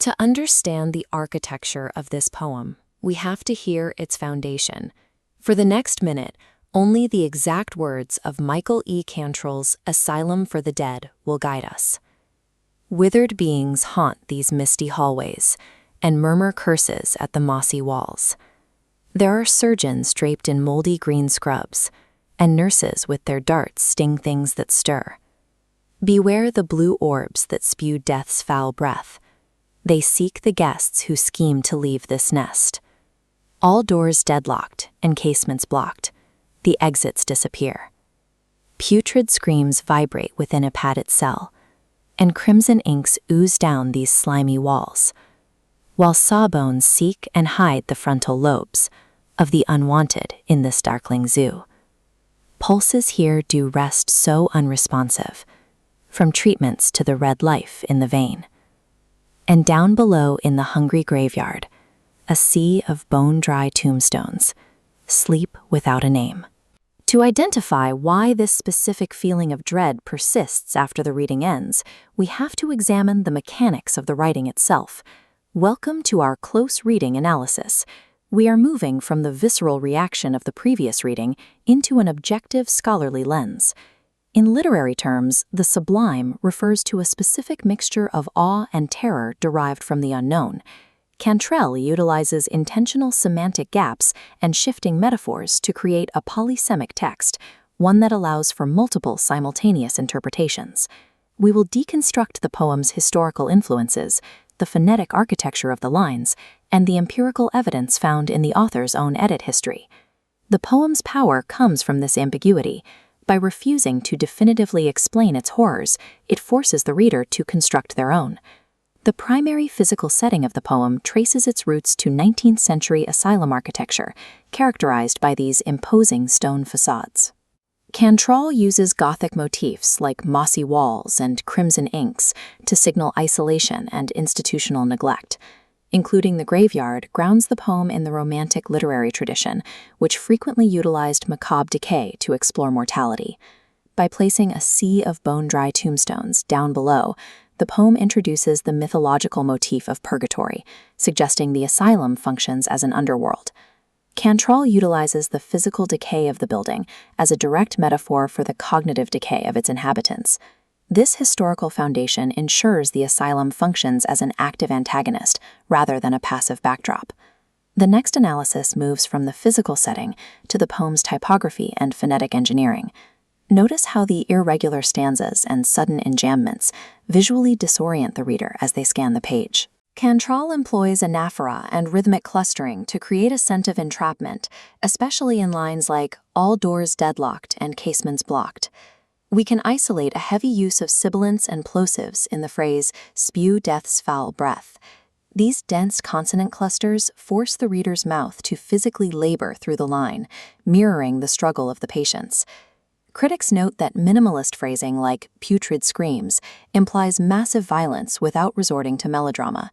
To understand the architecture of this poem, we have to hear its foundation. For the next minute, only the exact words of Michael E. Cantrall's Asylum for the Dead will guide us. Withered beings haunt these misty hallways and murmur curses at the mossy walls. There are surgeons draped in moldy green scrubs, and nurses with their darts sting things that stir. Beware the blue orbs that spew death's foul breath. They seek the guests who scheme to leave this nest. All doors deadlocked and casements blocked, the exits disappear. Putrid screams vibrate within a padded cell, and crimson inks ooze down these slimy walls, while sawbones seek and hide the frontal lobes of the unwanted in this darkling zoo. Pulses here do rest so unresponsive, from treatments to the red life in the vein. And down below in the hungry graveyard, a sea of bone-dry tombstones sleep without a name. To identify why this specific feeling of dread persists after the reading ends, we have to examine the mechanics of the writing itself. Welcome to our close reading analysis. We are moving from the visceral reaction of the previous reading into an objective scholarly lens. In literary terms, the sublime refers to a specific mixture of awe and terror derived from the unknown. Cantrall utilizes intentional semantic gaps and shifting metaphors to create a polysemic text, one that allows for multiple simultaneous interpretations. We will deconstruct the poem's historical influences, the phonetic architecture of the lines, and the empirical evidence found in the author's own edit history. The poem's power comes from this ambiguity. By refusing to definitively explain its horrors, it forces the reader to construct their own. The primary physical setting of the poem traces its roots to 19th century asylum architecture, characterized by these imposing stone facades. Cantrall uses Gothic motifs like mossy walls and crimson inks to signal isolation and institutional neglect. Including the graveyard grounds the poem in the Romantic literary tradition, which frequently utilized macabre decay to explore mortality. By placing a sea of bone-dry tombstones down below, the poem introduces the mythological motif of purgatory, suggesting the asylum functions as an underworld. Cantrall utilizes the physical decay of the building as a direct metaphor for the cognitive decay of its inhabitants. This historical foundation ensures the asylum functions as an active antagonist rather than a passive backdrop. The next analysis moves from the physical setting to the poem's typography and phonetic engineering. Notice how the irregular stanzas and sudden enjambments visually disorient the reader as they scan the page. Cantrall employs anaphora and rhythmic clustering to create a sense of entrapment, especially in lines like "all doors deadlocked and casements blocked." We can isolate a heavy use of sibilants and plosives in the phrase "spew death's foul breath." These dense consonant clusters force the reader's mouth to physically labor through the line, mirroring the struggle of the patients. Critics note that minimalist phrasing like "putrid screams" implies massive violence without resorting to melodrama.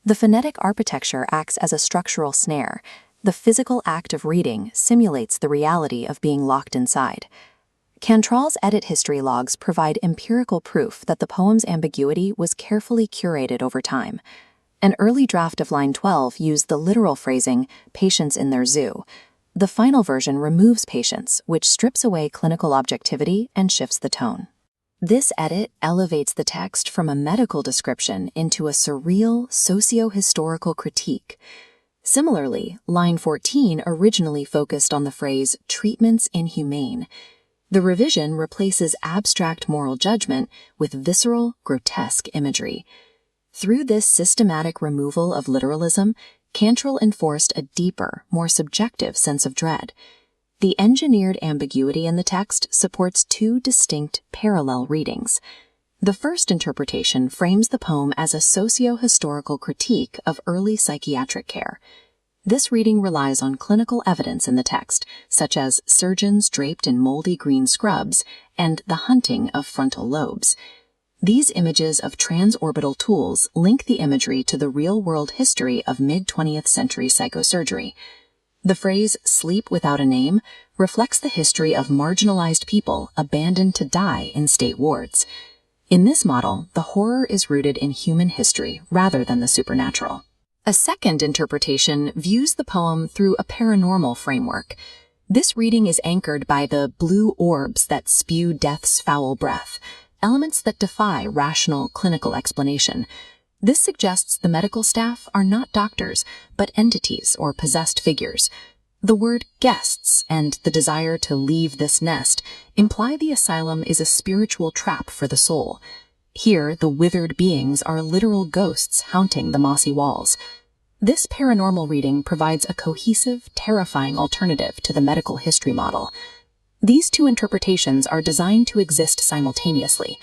The phonetic architecture acts as a structural snare. The physical act of reading simulates the reality of being locked inside. Cantrall's edit history logs provide empirical proof that the poem's ambiguity was carefully curated over time. An early draft of line 12 used the literal phrasing, "patients in their zoo." The final version removes patients, which strips away clinical objectivity and shifts the tone. This edit elevates the text from a medical description into a surreal, socio-historical critique. Similarly, line 14 originally focused on the phrase, "treatments inhumane." The revision replaces abstract moral judgment with visceral, grotesque imagery. Through this systematic removal of literalism, Cantrall enforced a deeper, more subjective sense of dread. The engineered ambiguity in the text supports two distinct, parallel readings. The first interpretation frames the poem as a socio-historical critique of early psychiatric care. This reading relies on clinical evidence in the text, such as surgeons draped in moldy green scrubs and the hunting of frontal lobes. These images of transorbital tools link the imagery to the real-world history of mid-20th century psychosurgery. The phrase, "sleep without a name," reflects the history of marginalized people abandoned to die in state wards. In this model, the horror is rooted in human history rather than the supernatural. A second interpretation views the poem through a paranormal framework. This reading is anchored by the blue orbs that spew death's foul breath, elements that defy rational clinical explanation. This suggests the medical staff are not doctors, but entities or possessed figures. The word guests and the desire to leave this nest imply the asylum is a spiritual trap for the soul. Here, the withered beings are literal ghosts haunting the mossy walls. This paranormal reading provides a cohesive, terrifying alternative to the medical history model. These two interpretations are designed to exist simultaneously.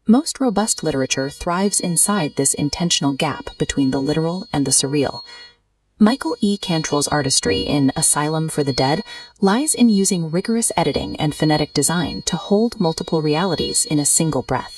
Most robust literature thrives inside this intentional gap between the literal and the surreal. Michael E. Cantrall's artistry in Asylum for the Dead lies in using rigorous editing and phonetic design to hold multiple realities in a single breath.